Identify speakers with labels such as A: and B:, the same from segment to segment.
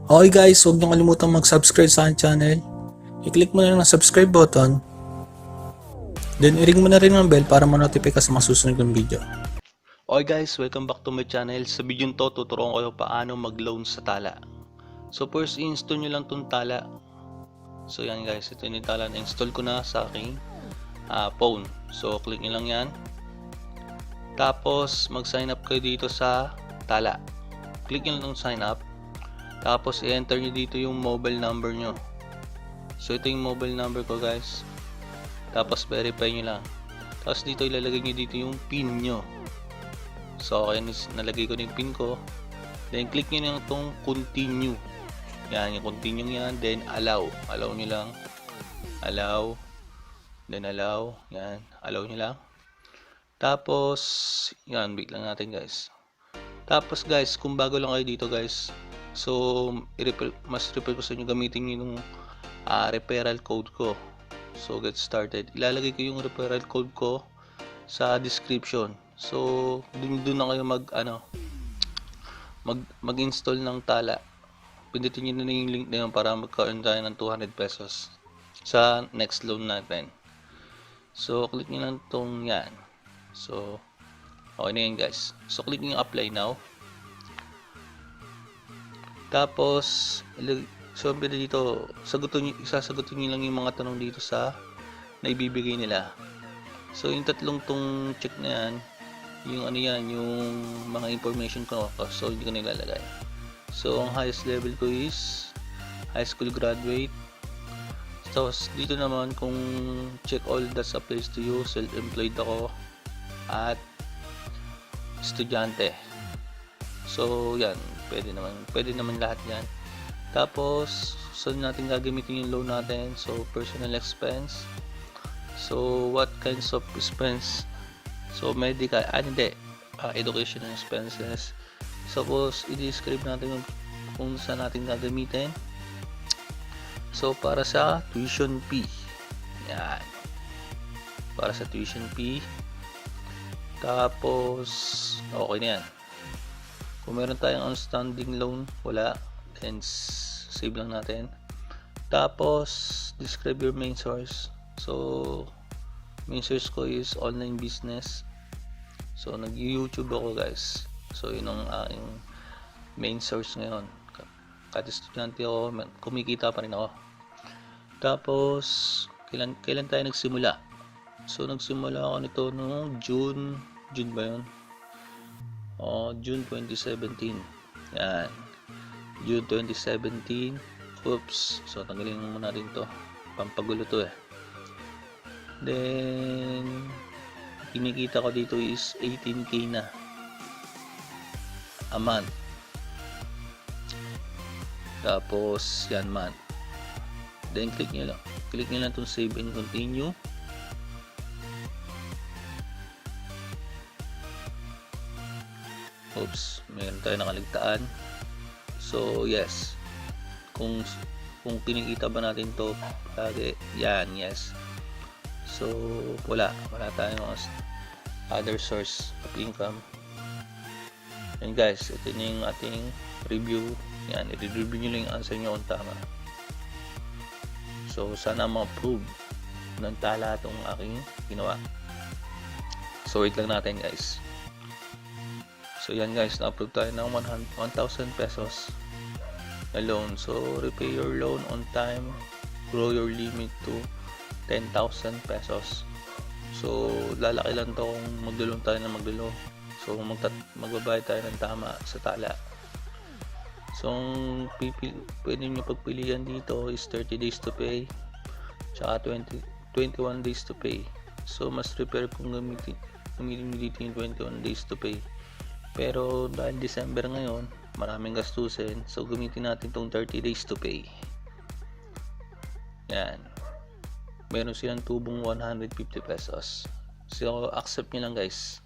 A: Okay guys, huwag niyo kalimutan mag-subscribe sa aking channel. I-click mo na lang ang subscribe button. Then i-ring mo na rin ang bell para ma-notify ka sa mga susunod kong video.
B: Okay guys, welcome back to my channel. Sa video to, tuturuan ko kayo paano mag-loan sa Tala. So first, install nyo lang tong Tala. So yan guys, ito yung Tala na install ko na sa aking phone. So click nyo lang yan. Tapos mag-sign up kayo dito sa Tala. Click nyo lang sign up. Tapos i-enter nyo dito yung mobile number nyo. So ito yung mobile number ko guys. Tapos verify nyo lang. Tapos dito ilalagay nyo dito yung PIN nyo. So okay, nalagay ko na yung PIN ko. Then click nyo na itong continue. Yan, yung continue yan. Then allow. Allow nyo lang. Allow. Then allow. Yan, allow nyo lang. Tapos, yan, wait lang natin guys. Tapos guys, kung bago lang kayo dito guys, so mas refer ko sa inyo gamitin yung referral code ko. So get started. Ilalagay ko yung referral code ko sa description. So dun na kayo mag-install ng Tala. Pindutin niyo na yung link na yun para magka-earn tayo ng 200 pesos sa next loan natin. So click niyo lang tong yan. So okay na yan guys. So click niyo apply now. Tapos so dito sasagutin niyo lang yung mga tanong dito sa na ibibigay nila. So yung tatlong tong check na yan, yung ano yan, yung mga information ko, so hindi ko nilalagay. So ang highest level ko is high school graduate. Tapos dito naman kung check all that applies to you, self-employed ako at estudyante. So yan, pwede naman lahat yan. Tapos so natin gagamitin yung loan natin. So personal expense. So what kinds of expense? So medical, educational expenses. Suppose i-describe natin kung saan natin gagamitin. So para sa tuition fee. Yan. Para sa tuition fee. Tapos okay na yan. Kung meron tayong outstanding loan, wala. Then save lang natin. Tapos describe your main source. So main source ko is online business. So nag-YouTube ako guys. So yun ang aking main source ngayon. Kahit estudyante ako, kumikita pa rin ako. Tapos kailan tayo nagsimula? So nagsimula ako nito noong June ba yun? June 2017. Yan. June 2017. Oops. So tanggalin muna natin to. Pampagulo to eh. Then kinikita ko dito is 18k na a month. Tapos yan month. Then click nyo lang itong save and continue. Oops, meron tayo nakaligtaan. So yes, kung kinikita ba natin to lagi, yan, yes. So wala tayong other source of income. And guys, ito na yung ating review. Yan, i-review nyo lang yung answer nyo kung tama. So sana ma-approve ng Tala itong aking ginawa. So wait lang natin guys. So yan guys, na-approve tayo ng 1,000 pesos na loan. So repay your loan on time, grow your limit to 10,000 pesos. So lalaki lang to kung magdulong tayo na magdulo. So magbabayad tayo ng tama sa Tala. So pwede nyo pagpilian dito is 30 days to pay tsaka 21 days to pay. So mas prefer kung gamitin nyo dito yung 21 days to pay. Pero dahil December ngayon, maraming gastusin, so gamitin natin tong 30 days to pay. Yan. Meron silang tubong 150 pesos. So accept nyo lang guys.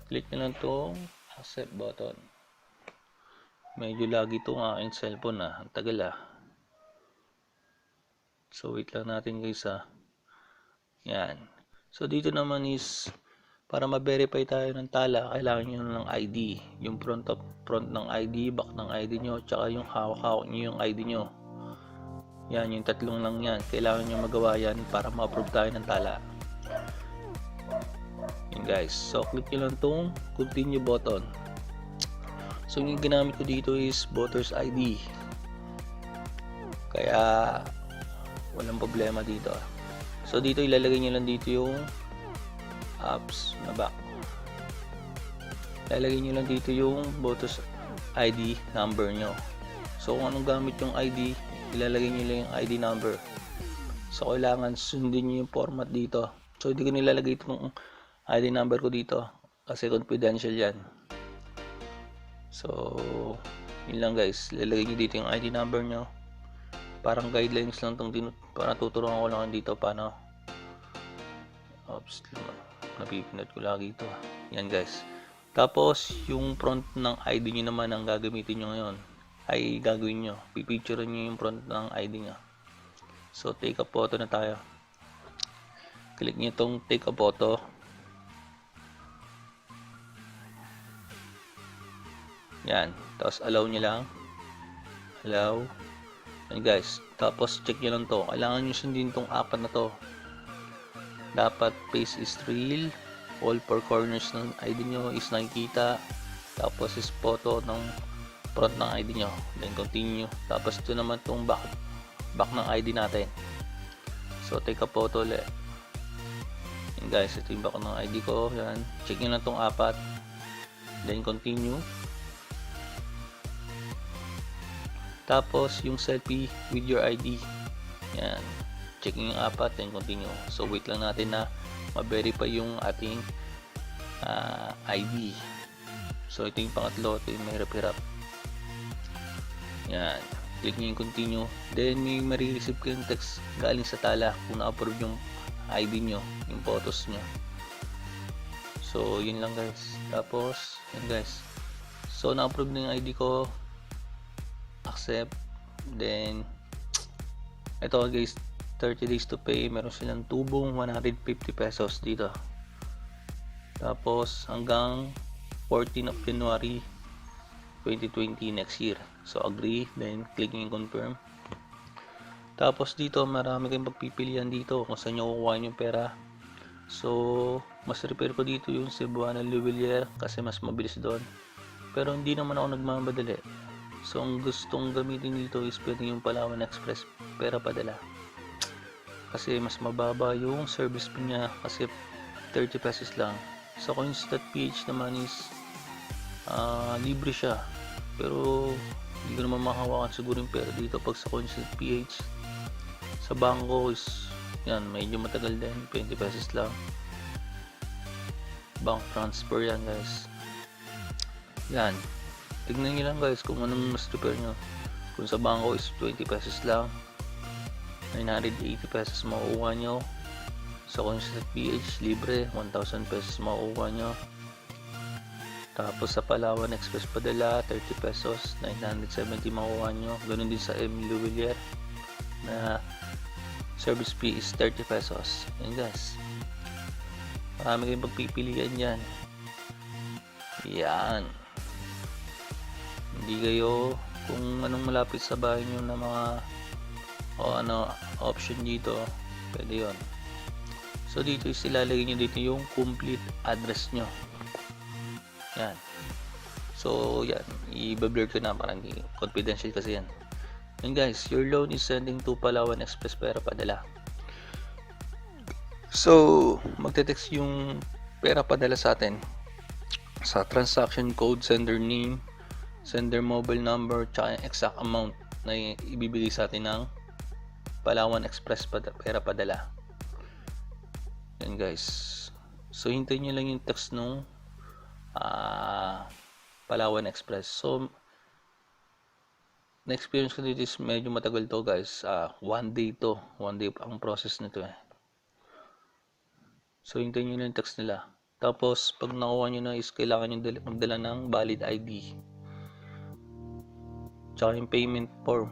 B: Click nyo lang tong accept button. Medyo lagi itong aking cellphone ang tagal So wait lang natin guys Yan. So dito naman is para ma-verify tayo ng Tala, kailangan nyo ng ID. Yung front ng ID, back ng ID nyo, tsaka yung hawak-hawak nyo yung ID nyo. Yan, yung tatlong lang yan. Kailangan nyo magawa yan para ma-approve tayo ng Tala. Yan guys. So, click nyo lang itong continue button. So, yung ginamit ko dito is voters ID. Kaya, walang problema dito. So, dito ilalagay nyo lang dito yung apps na back. Ilalagay nyo lang dito yung voters ID number nyo. So, kung anong gamit yung ID, ilalagay nyo lang yung ID number. So, kailangan sundin nyo yung format dito. So, hindi ko nilalagay itong ID number ko dito kasi confidential yan. So, yun lang guys. Ilalagay nyo dito yung ID number nyo. Parang guidelines lang itong para tuturuan ko lang dito paano. Oops, napipinat ko lagi ito. Yan guys. Tapos, yung front ng ID nyo naman ang gagamitin nyo ngayon. Ay gagawin nyo. Pipicture nyo yung front ng ID nyo. So, take a photo na tayo. Click nyo itong take a photo. Yan. Tapos, allow nyo lang. Allow. Yan guys. Tapos, check nyo lang to. Kailangan nyo sundin itong apat na to. Dapat face is real. All four corners ng ID nyo is nakikita. Tapos, is photo ng front ng ID nyo, then continue. Tapos ito naman itong back ng ID natin. So take a photo ulit. Yan guys, ito yung back ng ID ko. Yan, check nyo lang itong apat, then continue. Tapos yung selfie with your ID, yan, check nyo yung apat, then continue. So wait lang natin na ma-verify yung ating ID. So ito yung pangatlo, ito yung may hirap-hirap. Yan, click nyo yung continue. Then may marireceive kayong text galing sa Tala kung na-approve yung ID nyo, yung photos nyo. So yun lang guys. Tapos yun guys, so na-approve na yung ID ko, accept. Then ito guys, 30 days to pay. Meron silang tubong 150 pesos dito. Tapos hanggang 14 of January 2020 next year. So agree, then click yung confirm. Tapos dito marami kayong pagpipilian dito kung saan nyo kukuha yung pera. So mas repair ko dito yung Cebuana Luwilier kasi mas mabilis doon. Pero hindi naman ako nagmamadali. So ang gustong gamitin dito is pwede yung Palawan Express Pera Padala. Kasi mas mababa yung service fee niya kasi 30 pesos lang. Sa coins.ph naman is libre siya. Pero hindi ko naman makahawakan siguro yung pera dito pag sa coins.ph. Sa bangko is yan, medyo matagal din, 20 pesos lang. Bank transfer yan guys. Yan, tignan nyo lang guys kung anong mas prepare nyo. Kung sa bangko is 20 pesos lang, 980 pesos makukuha nyo. Sa coins.ph libre, 1,000 pesos makukuha nyo. Tapos sa Palawan Express Padala, 30 pesos, 970 makuha nyo. Ganun din sa M. Luwilier na service fee is 30 pesos. Yan guys. Marami kayong pagpipilian yan. Yan. Hindi kayo kung anong malapit sa bahay nyo na mga option dito, pwede yun. So dito is ilalagay nyo dito yung complete address nyo. Yan. So yan, i-blur ko na parang confidential kasi yan. And guys, your loan is sending to Palawan Express Pera Padala. So magte-text yung Pera Padala sa atin sa transaction code, sender name, sender mobile number, tsaka yung exact amount na ibibigay sa atin ng Palawan Express Pera Padala. Yan guys. So hintayin nyo lang yung text nung Palawan Express. So na-experience ko dito is medyo matagal to guys. 1 day to. 1 day ang process nito eh. So hintayin nyo lang yung text nila. Tapos pag nakuha nyo na is kailangan nyo magdala ng valid ID. Tsaka yung payment form.